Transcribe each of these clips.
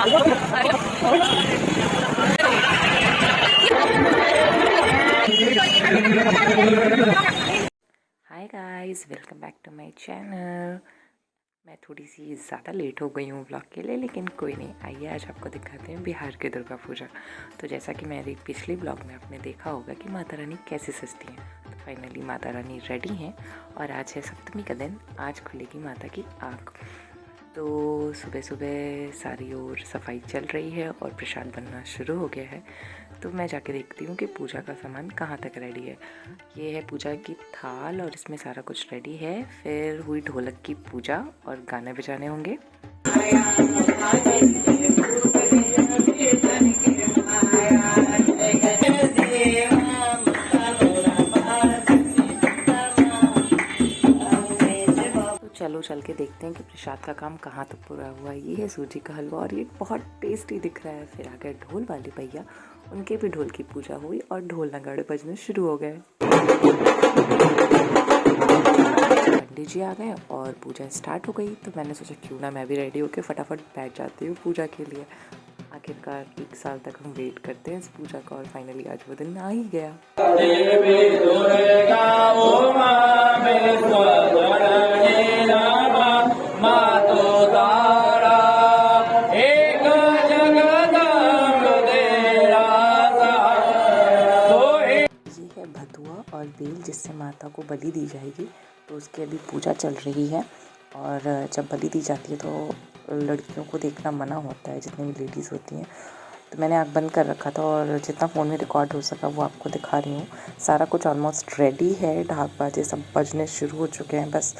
Hi guys, welcome back to my channel. मैं थोड़ी सी ज़्यादा लेट हो गई हूँ व्लॉग के लिए, लेकिन कोई नहीं। आइए आज आपको दिखाते हैं बिहार की दुर्गा पूजा। तो जैसा कि मेरे पिछले ब्लॉग में आपने देखा होगा कि माता रानी कैसे सजती हैं, तो फाइनली माता रानी रेडी हैं और आज है सप्तमी का दिन। आज खुलेगी माता की आँख। तो सुबह सुबह सारी ओर सफाई चल रही है और प्रसाद बनना शुरू हो गया है। तो मैं जाके देखती हूँ कि पूजा का सामान कहाँ तक रेडी है। ये है पूजा की थाल और इसमें सारा कुछ रेडी है। फिर हुई ढोलक की पूजा और गाने बजाने होंगे। चलो चल के देखते हैं कि प्रसाद का काम कहाँ तक पूरा हुआ है। ये है सूजी का हलवा और ये बहुत टेस्टी दिख रहा है। फिर आ गए ढोल वाले भैया, उनके भी ढोल की पूजा हुई और ढोल नगाड़े बजने शुरू हो गए। पंडित जी आ गए और पूजा स्टार्ट हो गई। तो मैंने सोचा क्यों ना मैं भी रेडी होकर फटाफट बैठ जाती हूँ पूजा के लिए। आखिरकार 1 साल तक हम वेट करते हैं इस पूजा का और फाइनली आज वो दिन आ ही गया। भतुआ और बेल जिससे माता को बलि दी जाएगी, तो उसकी अभी पूजा चल रही है। और जब बलि दी जाती है तो लड़कियों को देखना मना होता है, जितनी भी लेडीज़ होती हैं। तो मैंने आँख बंद कर रखा था और जितना फ़ोन में रिकॉर्ड हो सका वो आपको दिखा रही हूँ। सारा कुछ ऑलमोस्ट रेडी है, ढाक बाजे सब बजने शुरू हो चुके हैं बस।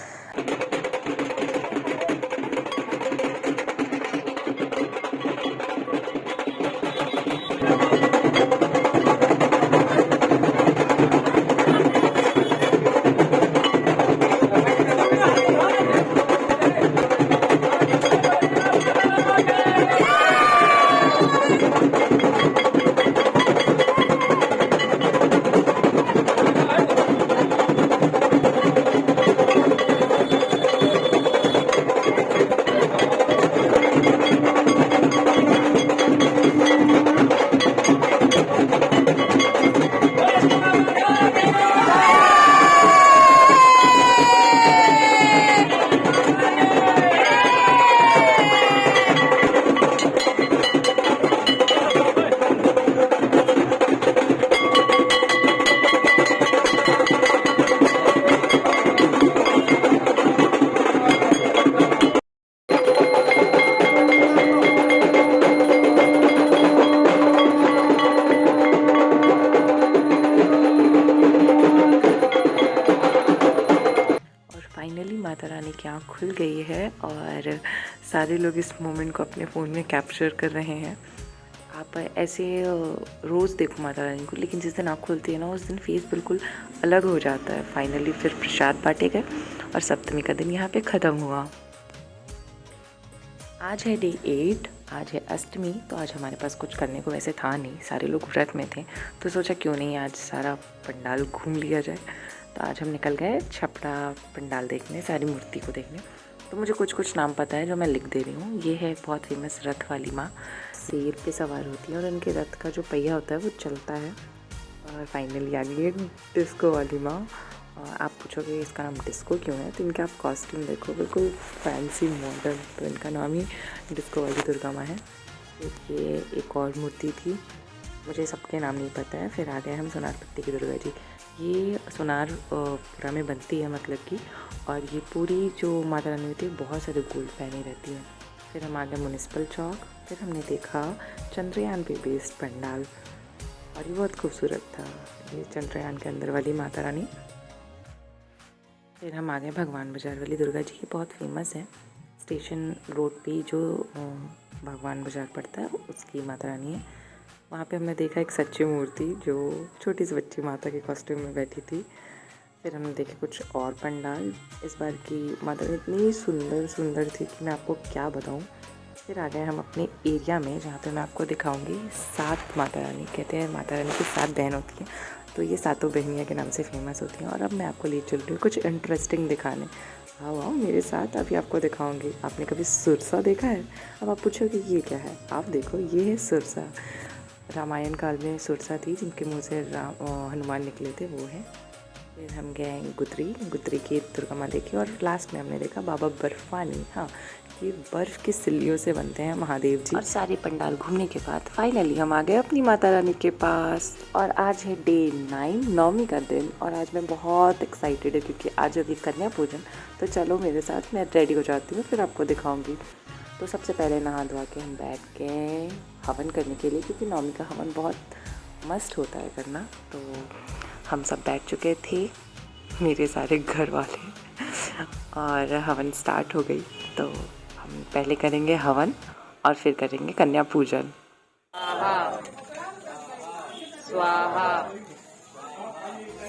फाइनली माता रानी की आँख खुल गई है और सारे लोग इस मोमेंट को अपने फ़ोन में कैप्चर कर रहे हैं। आप ऐसे रोज़ देखो माता रानी को, लेकिन जिस दिन आँख खुलती है ना, उस दिन फेस बिल्कुल अलग हो जाता है। फाइनली फिर प्रसाद बांटे गए और सप्तमी का दिन यहाँ पे ख़त्म हुआ। आज है डे 8, आज है अष्टमी। तो आज हमारे पास कुछ करने को वैसे था नहीं, सारे लोग व्रत में थे, तो सोचा क्यों नहीं आज सारा पंडाल घूम लिया जाए। तो आज हम निकल गए छपड़ा पंडाल देखने, सारी मूर्ति को देखने। तो मुझे कुछ कुछ नाम पता है जो मैं लिख दे रही हूँ। ये है बहुत फेमस रथ वाली माँ, शेर पे सवार होती है और उनके रथ का जो पहिया होता है वो चलता है। और फाइनली आ गई एक डिस्को वाली माँ। आप पूछोगे इसका नाम डिस्को क्यों है, तो इनके आप कॉस्ट्यूम देखो, बिल्कुल फैंसी मॉडर्न, तो इनका नाम ही डिस्को वाली दुर्गा माँ है। ये एक और मूर्ति थी, मुझे सबके नाम नहीं पता है। फिर आ गए हम सोनार पट्टी की दुर्गा जी। ये सोनारपुरा में बनती है, मतलब कि, और ये पूरी जो माता रानी होती है बहुत सारे गोल्ड पहनी रहती है। फिर हम आ गए म्यूनिसिपल चौक। फिर हमने देखा चंद्रयान पे बेस्ड पंडाल और ये बहुत खूबसूरत था, ये चंद्रयान के अंदर वाली माता रानी। फिर हम आ गए भगवान बाज़ार वाली दुर्गा जी, ये बहुत फेमस है। स्टेशन रोड पे जो भगवान बाज़ार पड़ता है उसकी माता रानी है। वहाँ पे हमने देखा एक सच्ची मूर्ति जो छोटी सी बच्ची माता के कॉस्ट्यूम में बैठी थी। फिर हमने देखे कुछ और पंडाल। इस बार की माता रानी इतनी सुंदर थी कि मैं आपको क्या बताऊँ। फिर आ गए हम अपने एरिया में, जहाँ पे मैं आपको दिखाऊंगी 7 माता रानी। कहते हैं माता रानी की 7 बहन होती हैं, तो ये सातों बहनियाँ के नाम से फेमस होती हैं। और अब मैं आपको ले चल रही हूँ कुछ इंटरेस्टिंग दिखाने। आओ आओ मेरे साथ, अभी आपको दिखाऊंगी। आपने कभी सुरसा देखा है? अब आप पूछोगे ये क्या है? आप देखो, ये है सुरसा। रामायण काल में सुरसा थी जिनके मुँह से हनुमान निकले थे, वो है। फिर हम गए गुत्री की दुर्गा माँ देखी, और लास्ट में हमने देखा बाबा बर्फानी। हाँ, ये बर्फ़ की सिल्लियों से बनते हैं महादेव जी। और सारे पंडाल घूमने के बाद फाइनली हम आ गए अपनी माता रानी के पास। और आज है डे 9, नौमी का दिन, और आज मैं बहुत एक्साइटेड है क्योंकि आज होगी कन्या पूजन। तो चलो मेरे साथ, मैं रेडी हो जाती हूँ, फिर आपको दिखाऊंगी। तो सबसे पहले नहा धोवा के हम बैठ गए हवन करने के लिए, क्योंकि नौमी का हवन बहुत मस्त होता है करना। तो हम सब बैठ चुके थे, मेरे सारे घर वाले, और हवन स्टार्ट हो गई। तो हम पहले करेंगे हवन और फिर करेंगे कन्या पूजन। स्वाहा स्वाहा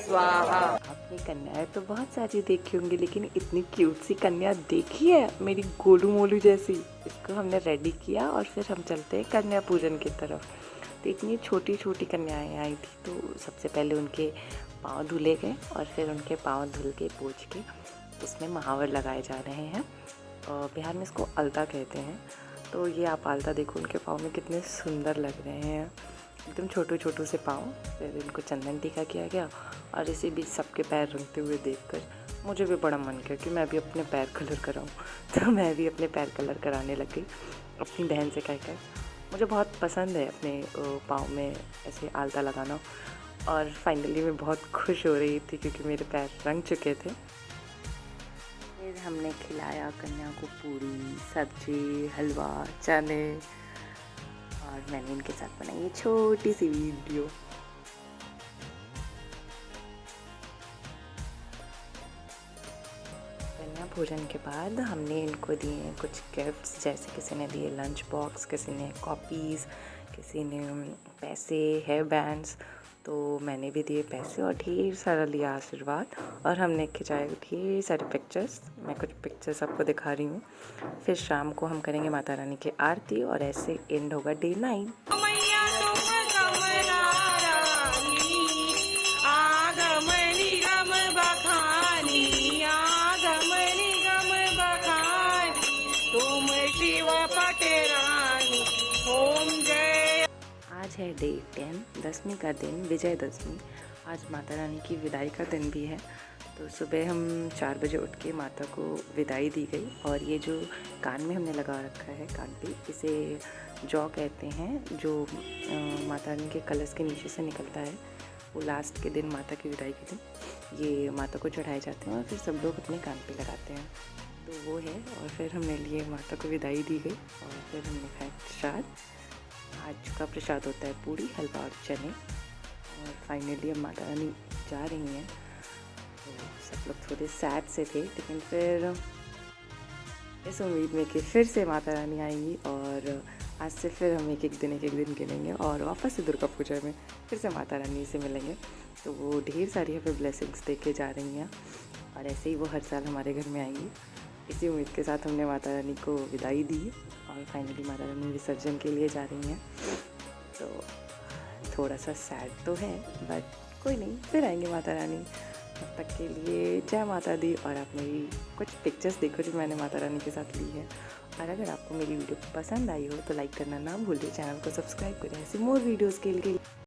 स्वाहा। आपने कन्याएं तो बहुत सारी देखी होंगी, लेकिन इतनी क्यूट सी कन्या देखी है मेरी गोलू मोलू जैसी? इसको हमने रेडी किया और फिर हम चलते हैं कन्या पूजन की तरफ। तो इतनी छोटी छोटी कन्याएं आई थी, तो सबसे पहले उनके पाँव धुले गए और फिर उनके पाँव धुल के पोंछ के उसमें महावर लगाए जा रहे हैं। और बिहार में इसको अलता कहते हैं। तो ये आप अलता देखो, उनके पाँव में कितने सुंदर लग रहे हैं, एकदम छोटे छोटे से पाँव। फिर इनको चंदन टीका किया गया, और इसी बीच सबके पैर रंगते हुए देखकर मुझे भी बड़ा मन किया कि मैं भी अपने पैर कलर कराऊं। तो मैं भी अपने पैर कलर कराने लग गई अपनी बहन से कहकर। मुझे बहुत पसंद है अपने पाँव में ऐसे आलता लगाना। और फाइनली मैं बहुत खुश हो रही थी क्योंकि मेरे पैर रंग चुके थे। फिर हमने खिलाया कन्या को पूरी सब्जी, हलवा, चने, और मैंने इनके साथ बनाई ये छोटी सी वीडियो। कन्या भोजन के बाद हमने इनको दिए कुछ गिफ्ट्स, जैसे किसी ने दिए लंच बॉक्स, किसी ने कॉपीज़, किसी ने पैसे, हेयर बैंड्स। तो मैंने भी दिए पैसे और ढेर सारा लिया आशीर्वाद, और हमने खिंचाए ढेर सारे पिक्चर्स। मैं कुछ पिक्चर्स आपको दिखा रही हूँ। फिर शाम को हम करेंगे माता रानी की आरती, और ऐसे एंड होगा डे 9। आज है डे 10, 10वीं का दिन, विजयदशमी। आज माता रानी की विदाई का दिन भी है। तो सुबह हम 4 बजे उठ के माता को विदाई दी गई। और ये जो कान में हमने लगा रखा है, कान पे, इसे जौ कहते हैं, जो माता रानी के कलश के नीचे से निकलता है। वो लास्ट के दिन, माता की विदाई के दिन, ये माता को चढ़ाए जाते हैं और फिर सब लोग अपने कान पे लगाते हैं। तो वो है। और फिर हमने लिए, माता को विदाई दी गई, और फिर हमने खाया प्रसाद। आज का प्रसाद होता है पूड़ी, हलवा और चने। और फाइनली अब माता रानी जा रही हैं। तो सब लोग थोड़े सैड से थे, लेकिन फिर इस उम्मीद में कि फिर से माता रानी आएंगी, और आज से फिर हम एक एक दिन गिनेंगे, और वापस से दुर्गा पूजा में फिर से माता रानी से मिलेंगे। तो वो ढेर सारी हमें ब्लेसिंग्स दे के जा रही हैं, और ऐसे ही वो हर साल हमारे घर में आएंगी। इसी उम्मीद के साथ हमने माता रानी को विदाई दी, और फाइनली माता रानी विसर्जन के लिए जा रही हैं। तो थोड़ा सा सैड तो है, बट कोई नहीं, फिर आएंगे माता रानी। तब तक के लिए जय माता दी। और आप मेरी कुछ पिक्चर्स देखो जो मैंने माता रानी के साथ ली है। और अगर आपको मेरी वीडियो पसंद आई हो तो लाइक करना ना भूलिए, चैनल को सब्सक्राइब करें ऐसे मोर वीडियोज़ के लिए।